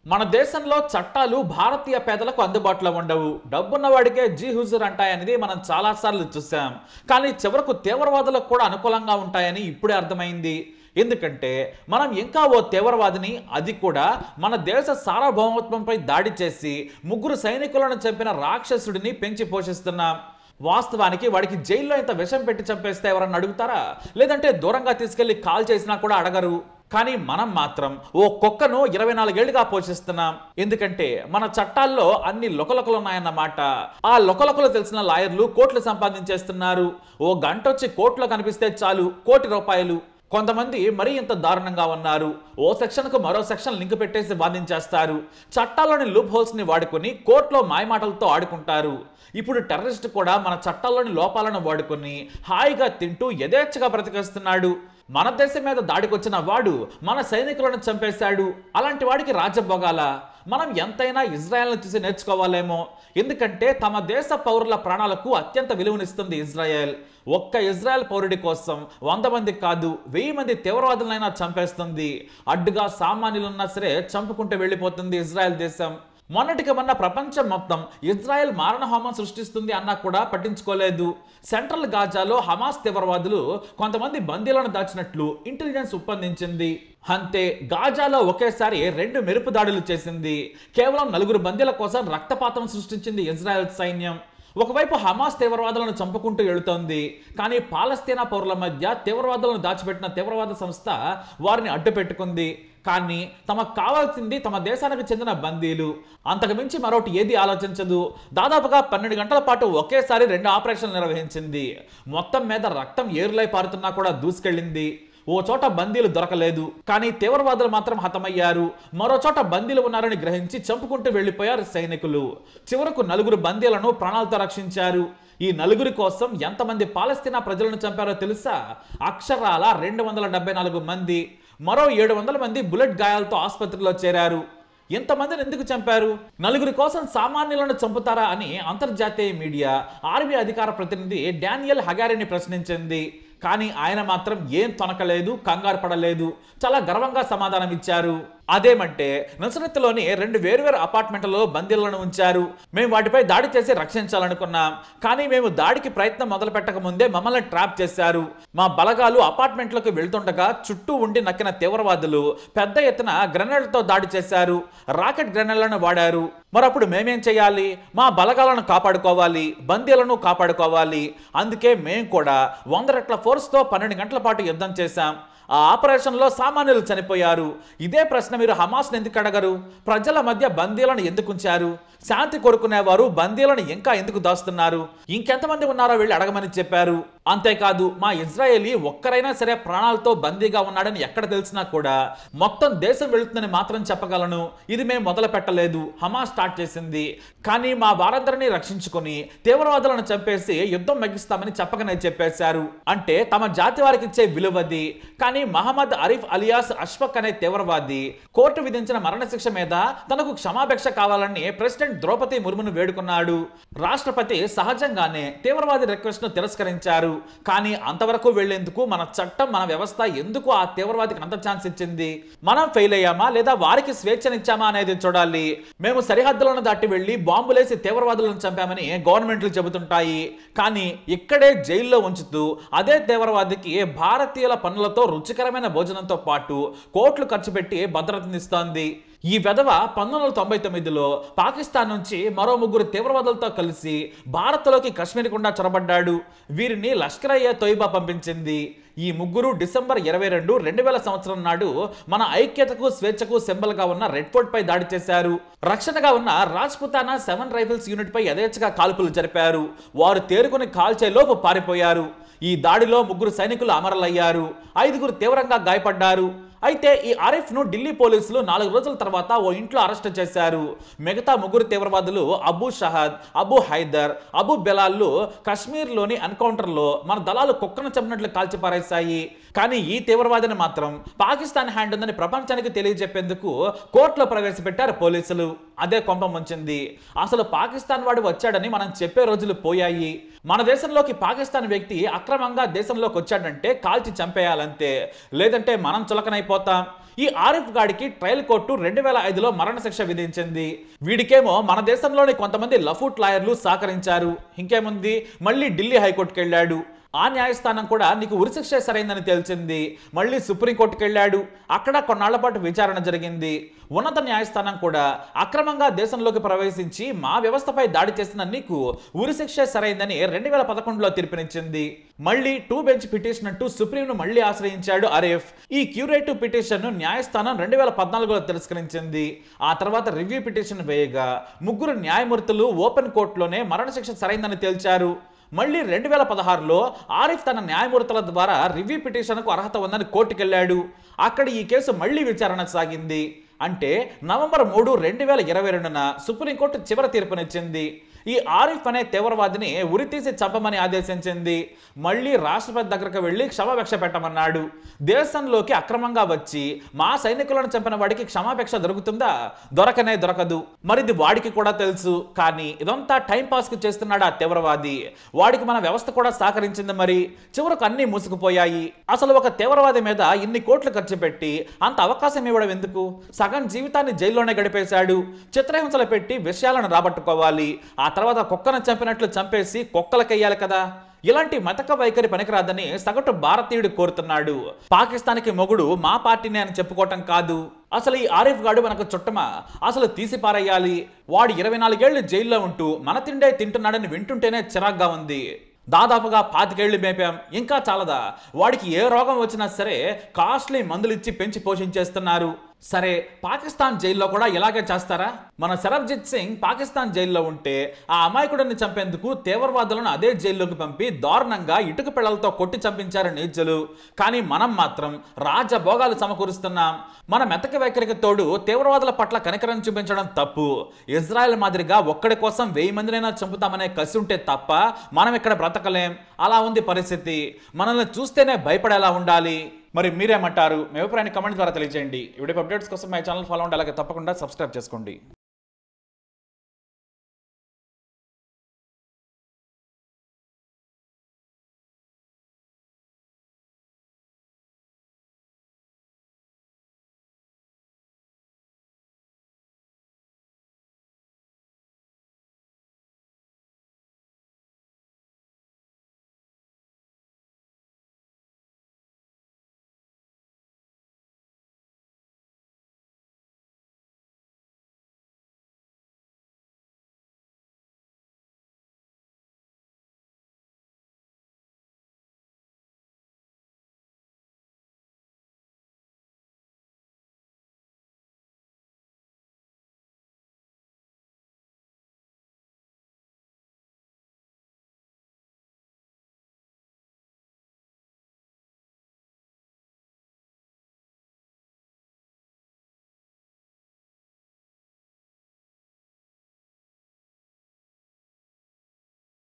మన దేశంలో చట్టాలు భారతీయ పేదలకు అందుబాటులో ఉండవు. డబ్బున్న వాడికే జీ హుజూర్ అంటాయనేది మనం చాలాసార్లు చూసాం. కానీ చివరకు తీవ్రవాదులకు కూడా అనుకూలంగా ఉంటాయని ఇప్పుడే అర్థమైంది. ఎందుకంటే మనం ఇంకా ఓ తీవ్రవాదిని, అది కూడా మన దేశ సార్వభౌమత్వంపై దాడి చేసి ముగ్గురు సైనికులను చంపిన రాక్షసుడిని పెంచి పోషిస్తున్నాం. వాస్తవానికి వాడికి జైల్లో ఇంత విషం పెట్టి చంపేస్తే ఎవరన్నా అడుగుతారా? లేదంటే దూరంగా తీసుకెళ్లి కాల్ చేసినా కూడా అడగరు. కానీ మనం మాత్రం ఓ కుక్కను 24 ఏళ్లుగా పోషిస్తున్నాం. ఎందుకంటే మన చట్టాల్లో అన్ని లొకలొకలు ఉన్నాయన్నమాట. ఆ లొకలొకలు తెలిసిన లాయర్లు కోట్లు సంపాదించేస్తున్నారు. ఓ గంట వచ్చి కోర్టులో కనిపిస్తే చాలు, ₹1,00,00,000. కొంతమంది మరీ ఇంత దారుణంగా ఉన్నారు. ఓ సెక్షన్కు మరో సెక్షన్ లింక్ పెట్టేసి వాదించేస్తారు. చట్టాల్లోని లూప్ హోల్స్ ని వాడుకొని కోర్టులో మాయమాటలతో ఆడుకుంటారు. ఇప్పుడు టెర్రరిస్ట్ కూడా మన చట్టాల్లోని లోపాలను వాడుకొని హాయిగా తింటూ యథేచ్ఛగా బ్రతికేస్తున్నాడు. మన దేశం మీద దాడికొచ్చిన వాడు మన సైనికులను చంపేశాడు. అలాంటి వాడికి రాజ్యభోగాల? మనం ఎంతైనా ఇజ్రాయెల్ను చూసి నేర్చుకోవాలేమో. ఎందుకంటే తమ దేశ పౌరుల ప్రాణాలకు అత్యంత విలువనిస్తుంది ఇజ్రాయెల్. ఒక్క ఇజ్రాయెల్ పౌరుడి కోసం 100 మంది కాదు, 1000 మంది తీవ్రవాదులైనా చంపేస్తుంది. అడ్డుగా సామాన్యులున్నా సరే చంపుకుంటూ వెళ్ళిపోతుంది ఇజ్రాయెల్ దేశం. మొన్నటికి మొన్న ప్రపంచం మొత్తం ఇజ్రాయెల్ మారణహోమం సృష్టిస్తుంది అన్నా కూడా పట్టించుకోలేదు. సెంట్రల్ గాజాలో హమాస్ తీవ్రవాదులు కొంతమంది బందీలను దాచినట్లు ఇంటెలిజెన్స్ ఉప్పందించింది. అంతే, గాజాలో ఒకేసారి 2 మెరుపు దాడులు చేసింది. కేవలం 4 బందీల కోసం రక్తపాతం సృష్టించింది ఇజ్రాయెల్ సైన్యం. ఒకవైపు హమాస్ తీవ్రవాదులను చంపుకుంటూ వెళుతోంది. కానీ పాలస్తీనా పౌరుల మధ్య తీవ్రవాదులను దాచిపెట్టిన తీవ్రవాద సంస్థ వారిని అడ్డు పెట్టుకుంది. కానీ తమకు కావాల్సింది తమ దేశానికి చెందిన బందీలు. అంతకుమించి మరొకటి ఏది ఆలోచించదు. దాదాపుగా 12 గంటల పాటు ఒకేసారి 2 ఆపరేషన్లు నిర్వహించింది. మొత్తం మీద రక్తం ఏరులై పారుతున్నా కూడా దూసుకెళ్ళింది. ఓ చోట బందీలు దొరకలేదు, కానీ తీవ్రవాదులు మాత్రం హతమయ్యారు. మరో చోట బందీలు ఉన్నారని గ్రహించి చంపుకుంటూ వెళ్లిపోయారు సైనికులు. చివరకు 4 బందీలను ప్రాణాలతో రక్షించారు. ఈ 4 కోసం ఎంతమంది పాలస్తీనా ప్రజలను చంపారో తెలుసా? అక్షరాల 274 మంది. మరో 700 మంది బుల్లెట్ గాయాలతో ఆసుపత్రిలో చేరారు. ఎంతమందిని ఎందుకు చంపారు? 4 కోసం సామాన్యులను చంపుతారా అని అంతర్జాతీయ మీడియా ఆర్మీ అధికార ప్రతినిధి డానియల్ హగారిని ప్రశ్నించింది. కానీ ఆయన మాత్రం ఏం తొనకలేదు, కంగారు పడలేదు. చాలా గర్వంగా సమాధానం ఇచ్చారు. అదేమంటే నసరత్లోని 2 వేర్వేరు అపార్ట్మెంట్లలో బందీలను ఉంచారు. మేము వాటిపై దాడి చేసి రక్షించాలనుకున్నాం. కానీ మేము దాడికి ప్రయత్నం మొదలు పెట్టక ముందే మమ్మల్ని ట్రాప్ చేశారు. మా బలగాలు అపార్ట్మెంట్లకు వెళ్తుండగా చుట్టూ ఉండి నక్కిన తీవ్రవాదులు పెద్ద ఎత్తున గ్రెనేడ్లతో దాడి చేశారు. రాకెట్ గ్రెనేడ్లను వాడారు. మరప్పుడు మేమేం చేయాలి? మా బలగాలను కాపాడుకోవాలి, బందీలను కాపాడుకోవాలి. అందుకే మేము కూడా 100 రెట్ల ఫోర్స్తో 12 గంటల పాటు యుద్ధం చేశాం. ఆ ఆపరేషన్లో సామాన్యులు చనిపోయారు. ఇదే ప్రశ్న మీరు హమాస్ని ఎందుకు అడగరు? ప్రజల మధ్య బందీలను ఎందుకు ఉంచారు? శాంతి కోరుకునేవారు బందీలను ఇంకా ఎందుకు దాస్తున్నారు? ఇంకెంతమంది ఉన్నారో వెళ్ళి అడగమని చెప్పారు. అంతేకాదు, మా ఇజ్రాయేలీ ఒక్కరైనా సరే ప్రాణాలతో బందీగా ఉన్నాడని ఎక్కడ తెలిసినా కూడా మొత్తం దేశం వెళుతుందని మాత్రం చెప్పగలను. ఇది మేము మొదలు పెట్టలేదు, హమాస్ స్టార్ట్ చేసింది. కానీ మా వారందరినీ రక్షించుకొని తీవ్రవాదులను చంపేసి యుద్ధం ముగిస్తామని చెప్పకనే చెప్పేశారు. అంటే తమ జాతి వారికి ఇచ్చే విలువది. కానీ మహమ్మద్ అరీఫ్ అలియాస్ అష్ఫక్ అనే తీవ్రవాది కోర్టు విధించిన మరణశిక్ష మీద తనకు క్షమాభిక్ష కావాలని ప్రెసిడెంట్ ద్రౌపది ముర్మును వేడుకున్నాడు. రాష్ట్రపతి సహజంగానే తీవ్రవాది రిక్వెస్ట్ ను తిరస్కరించారు. కానీ అంతవరకు వెళ్లేందుకు మన చట్టం, మన వ్యవస్థ ఎందుకు ఆ తీవ్రవాదికి అంత ఛాన్స్ ఇచ్చింది? మనం ఫెయిల్ అయ్యామా లేదా వారికి స్వేచ్ఛనిచ్చామా అనేది చూడాలి. మేము సరిహద్దులను దాటి వెళ్లి బాంబులేసి తీవ్రవాదులను చంపామని గవర్నమెంట్లు చెబుతుంటాయి. కానీ ఇక్కడే జైల్లో ఉంచుతూ అదే తీవ్రవాదికి భారతీయుల పన్నులతో రుచికరమైన భోజనంతో పాటు కోట్లు ఖర్చు పెట్టి భద్రతనిస్తోంది. ఈ వెధవ 1999లో పాకిస్తాన్ నుంచి మరో 3 తీవ్రవాదులతో కలిసి భారత్లోకి కశ్మీర్ గుండా చొరబడ్డాడు. వీరిని లష్కర్-ఇ-తోయిబా పంపించింది. ఈ 3 డిసెంబర్ 22, 2000 సంవత్సరం నాడు మన ఐక్యతకు, స్వేచ్ఛకు సింబల్ గా ఉన్న రెడ్ ఫోర్ట్ పై దాడి చేశారు. రక్షణగా ఉన్న రాజ్పుతానా 7 రైఫిల్స్ యూనిట్ పై యథేచ్ఛగా కాల్పులు జరిపారు. వారు తేరుకుని కాల్చేలోపు పారిపోయారు. ఈ దాడిలో 3 సైనికులు అమరులయ్యారు, 5 తీవ్రంగా గాయపడ్డారు. అయితే ఈ ఆరిఫ్ ను ఢిల్లీ పోలీసులు 4 రోజుల తర్వాత ఓ ఇంట్లో అరెస్ట్ చేశారు. మిగతా 3 తీవ్రవాదులు అబూ షహద్, అబూ హైదర్, అబూ బెలాల్లు కశ్మీర్లోని ఎన్కౌంటర్లో మన దళాలు కుక్కను చంపినట్లు కాల్చిపారేశాయి. కానీ ఈ తీవ్రవాదిని మాత్రం పాకిస్తాన్ హ్యాండ్ ఉందని ప్రపంచానికి తెలియజెప్పేందుకు కోర్టులో ప్రవేశపెట్టారు పోలీసులు. అదే కొంప ముంచింది. అసలు పాకిస్తాన్ వాడు వచ్చాడని మనం చెప్పే రోజులు పోయాయి. మన దేశంలోకి పాకిస్తాన్ వ్యక్తి అక్రమంగా దేశంలోకి వచ్చాడంటే కాల్చి చంపేయాలంతే, లేదంటే మనం చులకనైపోతాం. ఈ ఆరిఫ్ గాడికి ట్రయల్ కోర్టు 2005లో మరణశిక్ష విధించింది. వీడికేమో మన దేశంలోని కొంతమంది లఫూట్ లాయర్లు సహకరించారు. ఇంకేముంది, మళ్ళీ ఢిల్లీ హైకోర్టుకు వెళ్ళాడు. ఆ న్యాయస్థానం కూడా నీకు ఉరిశిక్ష సరైందని తేల్చింది. మళ్ళీ సుప్రీంకోర్టుకు వెళ్ళాడు. అక్కడ కొన్నాళ్ల పాటు విచారణ జరిగింది. ఉన్నత న్యాయస్థానం కూడా అక్రమంగా దేశంలోకి ప్రవేశించి మా వ్యవస్థపై దాడి చేసిన నీకు ఉరిశిక్ష సరైందని 2011లో తీర్పునిచ్చింది. మళ్ళీ 2 బెంచ్ పిటిషన్ అంటూ సుప్రీంను మళ్ళీ ఆశ్రయించాడు ఆరిఫ్. ఈ క్యూరేటివ్ పిటిషన్ ను న్యాయస్థానం 2014లో తిరస్కరించింది. ఆ తర్వాత రివ్యూ పిటిషన్ వేయగా 3 న్యాయమూర్తులు ఓపెన్ కోర్టులోనే మరణశిక్ష సరైందని తేల్చారు. మళ్ళీ 2016లో ఆరిఫ్ తన న్యాయమూర్తుల ద్వారా రివ్యూ పిటిషన్కు అర్హత ఉందని కోర్టుకెళ్లాడు. అక్కడ ఈ కేసు మళ్లీ విచారణ సాగింది. అంటే నవంబర్ 3, 2022న సుప్రీంకోర్టు చివరి తీర్పునిచ్చింది. ఈ ఆరిఫ్ అనే తీవ్రవాదిని ఉరితీసి చంపమని ఆదేశించింది. మళ్ళీ రాష్ట్రపతి దగ్గరకు వెళ్లి క్షమాభిక్ష పెట్టమన్నాడు. దేశంలోకి అక్రమంగా వచ్చి మా సైనికులను చంపిన వాడికి క్షమాభిక్ష దొరుకుతుందా? దొరకనే దొరకదు. మరిది వాడికి కూడా తెలుసు. కానీ ఇదంతా టైం పాస్ కు చేస్తున్నాడు ఆ తీవ్రవాది. వాడికి మన వ్యవస్థ కూడా సహకరించింది. మరి చివరకు అన్ని మూసుకుపోయాయి. అసలు ఒక తీవ్రవాది మీద ఇన్ని కోట్లు ఖర్చు పెట్టి అంత అవకాశం ఇవ్వడం ఎందుకు? సగం జీవితాన్ని జైల్లోనే గడిపేశాడు. చిత్రహింసలు పెట్టి విషయాలను రాబట్టుకోవాలి. ఆ తర్వాత కుక్కను చంపినట్లు చంపేసి కుక్కలకెయ్యాలి కదా. ఇలాంటి మతక వైఖరి పనికిరాదని సగటు భారతీయుడు కోరుతున్నాడు. పాకిస్తాన్కి మొగుడు మా పార్టీనే అని చెప్పుకోవటం కాదు. అసలు ఈ ఆరిఫ్ గాడు మనకు చుట్టమా? అసలు తీసి పారేయాలి. వాడు 24 ఏళ్లు జైల్లో ఉంటూ మన తిండే తింటున్నాడని వింటుంటేనే చిరాగ్గా ఉంది. దాదాపుగా 25 ఏళ్లు మేపాం, ఇంకా చాలదా? వాడికి ఏ రోగం వచ్చినా సరే కాస్ట్లీ మందులు ఇచ్చి పెంచి పోషించేస్తున్నారు. సరే, పాకిస్తాన్ జైల్లో కూడా ఇలాగే చేస్తారా? మన సరబ్జిత్ సింగ్ పాకిస్తాన్ జైల్లో ఉంటే ఆ అమాయకుడిని చంపేందుకు తీవ్రవాదులను అదే జైల్లోకి పంపి దారుణంగా ఇటుక పిల్లలతో కొట్టి చంపించారు నీచులు. కానీ మనం మాత్రం రాజభోగాలు సమకూరుస్తున్నాం. మన మెతక వైఖరికి తోడు తీవ్రవాదుల పట్ల కనికరం చూపించడం తప్పు. ఇజ్రాయెల్ మాదిరిగా ఒక్కడి కోసం 1000 మందినైనా చంపుతామనే కసి ఉంటే తప్ప మనం ఇక్కడ బ్రతకలేం. అలా ఉంది పరిస్థితి. మనల్ని చూస్తేనే భయపడేలా ఉండాలి. మరి మీరేమంటారు? మీ అభిప్రాయాన్ని కామెంట్ ద్వారా తెలియజేయండి. వీడియో అప్డేట్స్ కోసం మా ఛానల్ ఫాలో అవ్వండి. అలాగే తప్పకుండా సబ్స్క్రైబ్ చేసుకోండి.